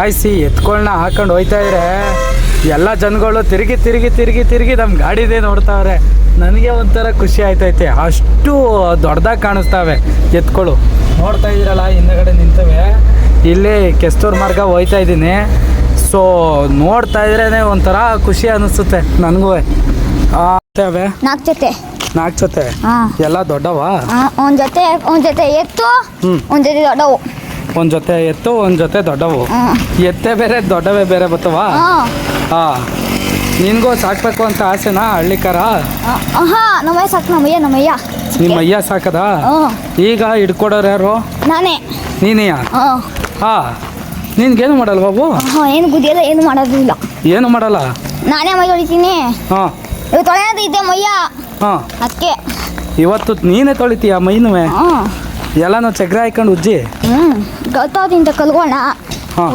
ಕಾಯಿಸಿ ಎತ್ಕೊಳ್ನ ಹಾಕೊಂಡು ಹೋಯ್ತಾ ಇದ್ರೆ ಎಲ್ಲ ಜನಗಳು ತಿರುಗಿ ತಿರುಗಿ ತಿರುಗಿ ತಿರುಗಿ ನಮ್ಮ ಗಾಡಿದೇ ನೋಡ್ತಾವ್ರೆ. ನನಗೆ ಒಂಥರ ಖುಷಿ ಆಯ್ತೈತೆ, ಅಷ್ಟು ದೊಡ್ಡದಾಗಿ ಕಾಣಿಸ್ತಾವೆ ಎತ್ಕೊಳ್ಳು. ನೋಡ್ತಾ ಇದ್ದೀರಲ್ಲ ಹಿಂದಗಡೆ ನಿಂತವೆ. ಇಲ್ಲಿ ಕೆಸ್ತೂರು ಮಾರ್ಗ ಹೋಯ್ತಾ ಇದ್ದೀನಿ. ಸೊ ನೋಡ್ತಾ ಇದ್ರೇ ಒಂಥರ ಖುಷಿ ಅನಿಸುತ್ತೆ ನನಗೂ. ಅವೆ ನಾಲ್ಕು ಜೊತೆ ಎಲ್ಲ ದೊಡ್ಡವ. ಒಂದ್ ಜೊತೆ ಎತ್ತು, ಒಂದ್ ಜೊತೆ ದೊಡ್ಡವು. ಒಂದ್ ಜೊತೆ ಎತ್ತು, ಒಂದ್ ಜೊತೆ ದೊಡ್ಡವು. ಎತ್ತೆ ಬೇರೆ ದೊಡ್ಡವೇ ಬೇರೆ ಬರ್ತವ. ನಿನ್ಗೂ ಸಾಕ್ಬೇಕು ಅಂತ ಆಸೆನಾ ಹಳ್ಳಿಕಾರ? ನಮ್ಮಯ್ಯ ಸಾಕು. ನಿಮ್ಮ ಅಯ್ಯ ಸಾಕದ? ಈಗ ಹಿಡ್ಕೊಡೋರು ಯಾರು? ನಾನೇ. ನೀನೆಯಾ? ನಿನ್ಗೇನು ಮಾಡಲ್ಲ ಬಾಬು? ಏನು ಗುದಿಯಲ್ಲ, ಏನು ಮಾಡೋದಿಲ್ಲ. ಏನು ಮಾಡಲ್ಲ? ನಾನೇ ಮೈ ತೊಳಿತೀನಿ. ಇವತ್ತು ತೊಳೆಯೋದು ಇದೆ ಮೈಯ. ಅದಕ್ಕೆ ಇವತ್ತು ನೀನೇ ತೊಳಿತೀಯ ಮೈನುವೆ? ಎಲ್ಲಾನು ಚಕ್ರ ಹಾಕೊಂಡು ಉಜ್ಜಿ ಗೊತ್ತಾದಿಂದ ಕಲ್ಗೋಣ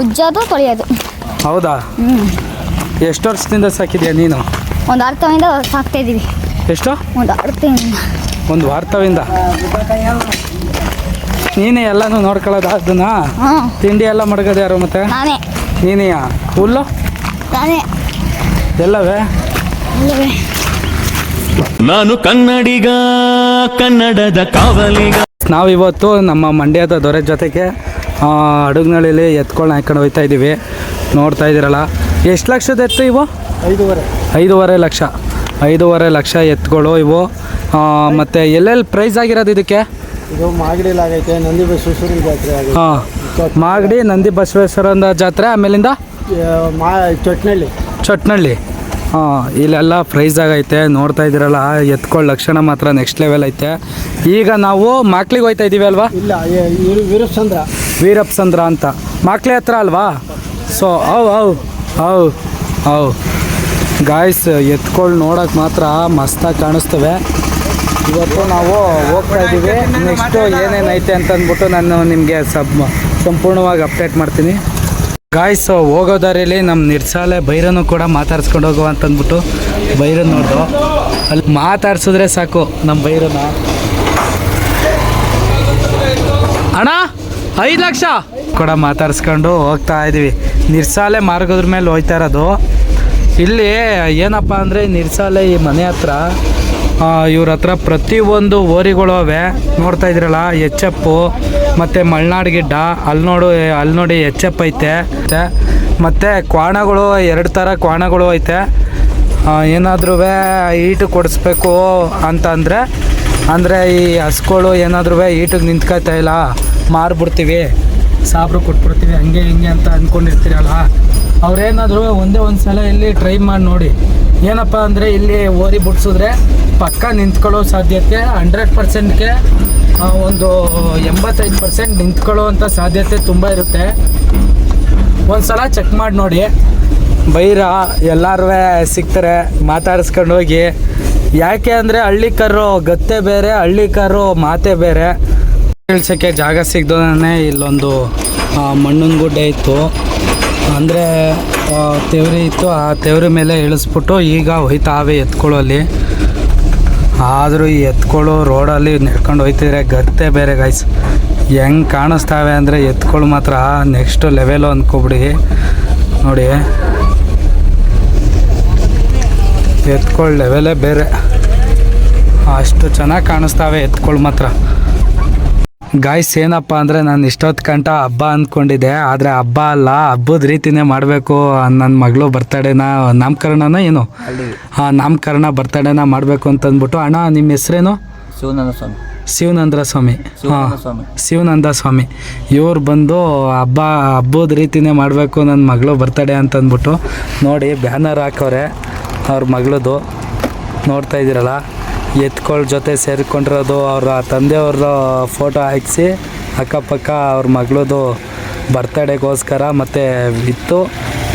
ಉಜ್ಜೋದು ತೊಳೆಯೋದು. ಹೌದಾ? ಎಷ್ಟು ವರ್ಷದಿಂದ ಸಾಕಿದ್ಯಾ ನೀನು? ಒಂದು ಅರ್ಥವಿಂದ ಸಾಕ್ತಾ ಇದ್ದೀವಿ. ಎಷ್ಟು? ಒಂದು ಅರ್ಥವಿಂದ. ಒಂದು ವಾರತವಿಂದ ನೀನೇ ಎಲ್ಲಾನು ನೋಡ್ಕೊಳ್ಳೋದು? ಅದನ್ನ ತಿಂಡಿ ಎಲ್ಲ ಮಡಗೋದು ಯಾರು ಮತ್ತೆ? ನಾನೇ. ನೀನೆಯಾ? ಹುಲ್ಲು ನಾನೇ. ಎಲ್ಲವೇ? ನಾನು ಕನ್ನಡಿಗ, ಕನ್ನಡದ ಕಾವಲಿಗ. ನಾವಿವತ್ತು ನಮ್ಮ ಮಂಡ್ಯದ ದೊರೆ ಜೊತೆಗೆ ಹಡಗ್ನಳ್ಳಿಲಿ ಎತ್ಕೊಂಡು ಹಾಕೊಂಡು ಹೋಗ್ತಾ ಇದ್ದೀವಿ. ನೋಡ್ತಾ ಇದ್ದೀರಲ್ಲ, ಎಷ್ಟು ಲಕ್ಷದ ಎತ್ತು ಇವು? 5.5 ಲಕ್ಷ. 5.5 ಲಕ್ಷ ಎತ್ತುಗಳು ಇವು. ಮತ್ತು ಎಲ್ಲೆಲ್ಲಿ ಪ್ರೈಸ್ ಆಗಿರೋದು ಇದಕ್ಕೆ? ಇದು ಮಾಗಡಿಲಾಗೈತೆ, ನಂದಿ ಬಸವೇಶ್ವರನ ಜಾತ್ರೆ. ಮಾಗಡಿ ನಂದಿ ಬಸವೇಶ್ವರನ ಜಾತ್ರೆ. ಆಮೇಲಿಂದ ಚಟ್ನಳ್ಳಿ. ಇಲ್ಲೆಲ್ಲ ಪ್ರೈಸ್ ಆಗೈತೆ. ನೋಡ್ತಾ ಇದ್ದೀರಲ್ಲ, ಎತ್ಕೊಳ್ಳೋ ಲಕ್ಷಣ ಮಾತ್ರ ನೆಕ್ಸ್ಟ್ ಲೆವೆಲ್ ಐತೆ. ಈಗ ನಾವು ಮಾಕ್ಲಿಗೆ ಹೋಗ್ತಾ ಇದ್ದೀವಿ ಅಲ್ವಾ? ಇಲ್ಲ, ವೀರಪ್ಸಂದ್ರ ಅಂತ ಮಾಕ್ಲಿ ಹತ್ರ ಅಲ್ವಾ? ಸೊ ಹೌ ಗಾಯ್ಸ್, ಎತ್ಕೊಳ್ಳು ನೋಡೋಕೆ ಮಾತ್ರ ಮಸ್ತಾಗಿ ಕಾಣಿಸ್ತವೆ. ಇವತ್ತು ನಾವು ಹೋಗ್ತಾ ಇದ್ದೀವಿ. ನೆಕ್ಸ್ಟು ಏನೇನೈತೆ ಅಂತಂದ್ಬಿಟ್ಟು ನಾನು ನಿಮಗೆ ಸಂಪೂರ್ಣವಾಗಿ ಅಪ್ಡೇಟ್ ಮಾಡ್ತೀನಿ. ಗಾಯ್ಸ್, ಹೋಗೋ ದಾರಿಯಲ್ಲಿ ನಮ್ಮ ನಿರ್ಸಾಲೆ ಬೈರನ್ನು ಕೂಡ ಮಾತಾಡ್ಸ್ಕೊಂಡು ಹೋಗುವ ಅಂತಂದ್ಬಿಟ್ಟು ಬೈರನ್ನು ನೋಡ್ದು. ಅಲ್ಲಿ ಮಾತಾಡ್ಸಿದ್ರೆ ಸಾಕು ನಮ್ಮ ಬೈರನ್ನ. ಅಣ್ಣ 5 ಲಕ್ಷ ಕೂಡ ಮಾತಾಡ್ಸ್ಕೊಂಡು ಹೋಗ್ತಾ ಇದ್ದೀವಿ. ನಿರ್ಸಾಲೆ ಮಾರ್ಗದ್ರ ಮೇಲೆ ಹೋಗ್ತಾ ಇರೋದು. ಇಲ್ಲಿ ಏನಪ್ಪ ಅಂದರೆ ನಿರ್ಸಾಲೆ ಈ ಮನೆ ಹತ್ರ ಇವ್ರ ಹತ್ರ ಪ್ರತಿಯೊಂದು ಓರಿಗಳು ಅವೆ. ನೋಡ್ತಾ ಇದ್ರಲ್ಲ, ಎಚ್ ಎಪ್ಪು ಮತ್ತು ಮಲೆನಾಡು ಗಿಡ್ಡ. ಅಲ್ಲಿ ನೋಡಿ ಎಚ್ ಎಪ್ ಐತೆ. ಮತ್ತು ಕ್ವಾಣಗಳು 2 ಥರ ಕ್ವಾಣಗಳು ಐತೆ. ಏನಾದ್ರೂ ಈಟು ಕೊಡಿಸ್ಬೇಕು ಅಂದರೆ ಈ ಹಸ್ಗಳು ಏನಾದ್ರೂ ಈಟಿಗೆ ನಿಂತ್ಕೊಳ್ತಾ ಇಲ್ಲ, ಮಾರ್ಬಿಡ್ತೀವಿ, ಸಾಬ್ರು ಕೊಟ್ಬಿಡ್ತೀವಿ, ಹಂಗೆ ಹಿಂಗೆ ಅಂತ ಅಂದ್ಕೊಂಡಿರ್ತೀರಲ್ಲ, ಅವ್ರೇನಾದರೂ ಒಂದೇ ಒಂದು ಸಲ ಇಲ್ಲಿ ಟ್ರೈ ಮಾಡಿ ನೋಡಿ. ಏನಪ್ಪ ಅಂದರೆ ಇಲ್ಲಿ ಓರಿ ಬಿಡ್ಸಿದ್ರೆ ಪಕ್ಕ ನಿಂತ್ಕೊಳ್ಳೋ ಸಾಧ್ಯತೆ 100%ಗೆ ಒಂದು 85% ನಿಂತ್ಕೊಳ್ಳೋವಂಥ ಸಾಧ್ಯತೆ ತುಂಬ ಇರುತ್ತೆ. ಒಂದು ಸಲ ಚೆಕ್ ಮಾಡಿ ನೋಡಿ. ಬೈರ ಎಲ್ಲರೂ ಸಿಗ್ತಾರೆ, ಮಾತಾಡಿಸ್ಕೊಂಡು ಹೋಗಿ. ಯಾಕೆ ಅಂದರೆ ಹಳ್ಳಿ ಕರು ಗತ್ತೆ ಬೇರೆ, ಹಳ್ಳಿ ಕರು ಮಾತೆ ಬೇರೆ. ಇಳಿಸೋಕ್ಕೆ ಜಾಗ ಸಿಗ್ದೋನೇ ಇಲ್ಲೊಂದು ಮಣ್ಣಿನ ಗುಡ್ಡೆ ಇತ್ತು, ಅಂದರೆ ತೆವರಿ ಇತ್ತು. ಆ ತೆವರಿ ಮೇಲೆ ಇಳಿಸ್ಬಿಟ್ಟು ಈಗ ಹೋಯ್ತಾವೆ ಎತ್ಕೊಳ್ಳೋಲ್ಲಿ. ಆದರೂ ಈ ಎತ್ಕೊಳ್ಳೋ ರೋಡಲ್ಲಿ ನಡ್ಕೊಂಡು ಹೋಯ್ತಿದ್ರೆ ಗತ್ತೆ ಬೇರೆ ಗಾಯ್ಸ್. ಹೆಂಗೆ ಕಾಣಿಸ್ತಾವೆ ಅಂದರೆ ಎತ್ಕೊಳ್ಳು ಮಾತ್ರ ನೆಕ್ಸ್ಟ್ ಲೆವೆಲು ಅಂದ್ಕೊಬಿಡಿ. ನೋಡಿ, ಎತ್ಕೊಳ್ಳೋ ಲೆವೆಲೇ ಬೇರೆ, ಅಷ್ಟು ಚೆನ್ನಾಗಿ ಕಾಣಿಸ್ತಾವೆ ಎತ್ಕೊಳ್ಳು ಮಾತ್ರ. ಗಾಯ್ಸ್, ಏನಪ್ಪ ಅಂದರೆ ನಾನು ಇಷ್ಟೊತ್ತು ಗಂಟ ಹಬ್ಬ ಅಂದ್ಕೊಂಡಿದ್ದೆ, ಆದರೆ ಹಬ್ಬ ಅಲ್ಲ, ಹಬ್ಬದ ರೀತಿಯೇ ಮಾಡಬೇಕು. ನನ್ನ ಮಗಳು ಬರ್ತಡೇನ ನಾಮಕರಣನ ಏನು ನಾಮಕರಣ ಬರ್ತಡೇನ ಮಾಡಬೇಕು ಅಂತಂದ್ಬಿಟ್ಟು. ಅಣ್ಣ, ನಿಮ್ಮ ಹೆಸ್ರೇನು? ಶಿವನಂದ್ರ ಸ್ವಾಮಿ. ಶಿವನಂದ ಸ್ವಾಮಿ ಇವ್ರು ಬಂದು ಹಬ್ಬದ ರೀತಿಯೇ ಮಾಡಬೇಕು ನನ್ನ ಮಗಳು ಬರ್ತಡೇ ಅಂತಂದ್ಬಿಟ್ಟು ನೋಡಿ ಬ್ಯಾನರ್ ಹಾಕವ್ರೆ ಅವ್ರ ಮಗಳದು. ನೋಡ್ತಾ ಇದ್ದೀರಲ್ಲ, ಎತ್ಕೊಳ್ಳ ಜೊತೆ ಸೇರಿಕೊಂಡಿರೋದು ಅವರ ತಂದೆಯವ್ರ ಫೋಟೋ ಹಾಕಿಸಿ ಅಕ್ಕಪಕ್ಕ ಅವ್ರ ಮಗಳದು ಬರ್ತಡೇಗೋಸ್ಕರ ಮತ್ತು ಇತ್ತು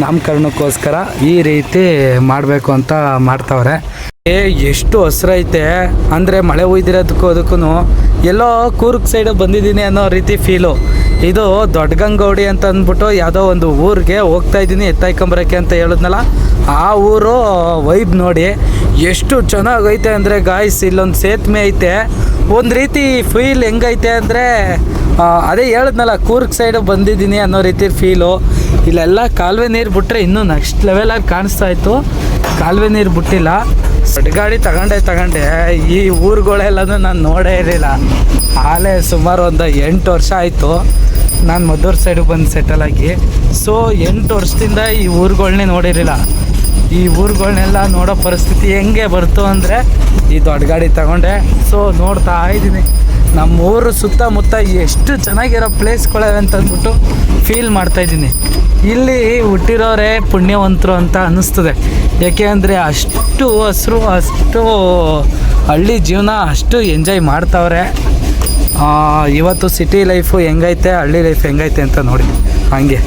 ನಾಮಕರಣಕ್ಕೋಸ್ಕರ ಈ ರೀತಿ ಮಾಡಬೇಕು ಅಂತ ಮಾಡ್ತಾವ್ರೆ. ಎಷ್ಟು ಹಸ್ರೈತೆ ಅಂದರೆ ಮಳೆ ಹುಯ್ದಿರೋದಕ್ಕೂ ಅದಕ್ಕೂ ಎಲ್ಲೋ ಕೂರ್ಗ್ ಸೈಡು ಬಂದಿದ್ದೀನಿ ಅನ್ನೋ ರೀತಿ ಫೀಲು. ಇದು ದೊಡ್ಡ ಗಂಗೋಡಿ ಅಂತ ಅಂದ್ಬಿಟ್ಟು ಯಾವುದೋ ಒಂದು ಊರಿಗೆ ಹೋಗ್ತಾ ಇದ್ದೀನಿ ಎತ್ತಾಯ್ಕೊಂಬರೋಕ್ಕೆ ಅಂತ ಹೇಳಿದ್ನಲ್ಲ, ಆ ಊರು ವೈಬ್ ನೋಡಿ ಎಷ್ಟು ಚೆನ್ನಾಗೈತೆ ಅಂದರೆ ಗಾಯ್ಸ್. ಇಲ್ಲೊಂದು ಸೇತುವೆ ಐತೆ, ಒಂದು ರೀತಿ ಫೀಲ್ ಹೆಂಗೈತೆ ಅಂದರೆ ಅದೇ ಹೇಳಿದ್ನಲ್ಲ ಕೂರ್ಗ್ ಸೈಡು ಬಂದಿದ್ದೀನಿ ಅನ್ನೋ ರೀತಿ ಫೀಲು. ಇಲ್ಲೆಲ್ಲ ಕಾಲುವೆ ನೀರು ಬಿಟ್ಟರೆ ಇನ್ನೂ ನೆಕ್ಸ್ಟ್ ಲೆವೆಲಾಗಿ ಕಾಣಿಸ್ತಾ ಇತ್ತು. ಕಾಲುವೆ ನೀರು ಬಿಟ್ಟಿಲ್ಲ. ದೊಡ್ಡ ಗಾಡಿ ತಗೊಂಡೆ ಈ ಊರುಗಳೆಲ್ಲನೂ ನಾನು ನೋಡೇ ಇರಲಿಲ್ಲ. ಆಲೇ ಸುಮಾರು ಒಂದು 8 ವರ್ಷ ಆಯಿತು ನಾನು ಮದ್ದೂರು ಸೈಡಿಗೆ ಬಂದು ಸೆಟಲಾಗಿ. ಸೊ 8 ವರ್ಷದಿಂದ ಈ ಊರುಗಳ್ನೇ ನೋಡಿರಲಿಲ್ಲ. ಈ ಊರುಗಳ್ನೆಲ್ಲ ನೋಡೋ ಪರಿಸ್ಥಿತಿ ಹೆಂಗೆ ಬರ್ತು ಅಂದರೆ ಈ ದೊಡ್ಡ ಗಾಡಿ ತಗೊಂಡೆ. ಸೊ ನೋಡ್ತಾ ಇದ್ದೀನಿ ನಮ್ಮ ಊರು ಸುತ್ತಮುತ್ತ ಎಷ್ಟು ಚೆನ್ನಾಗಿರೋ ಪ್ಲೇಸ್ಗಳಿವೆ ಅಂತಂದ್ಬಿಟ್ಟು ಫೀಲ್ ಮಾಡ್ತಾಯಿದ್ದೀನಿ. ಇಲ್ಲಿ ಹುಟ್ಟಿರೋರೇ ಪುಣ್ಯವಂತರು ಅಂತ ಅನ್ನಿಸ್ತದೆ. ಯಾಕೆ ಅಂದರೆ ಅಷ್ಟು ಹಸಿರು, ಅಷ್ಟು ಹಳ್ಳಿ ಜೀವನ ಅಷ್ಟು ಎಂಜಾಯ್ ಮಾಡ್ತಾವ್ರೆ. ಇವತ್ತು ಸಿಟಿ ಲೈಫು ಹೆಂಗೈತೆ, ಹಳ್ಳಿ ಲೈಫ್ ಹೆಂಗೈತೆ ಅಂತ ನೋಡಿ ಹಾಗೆ.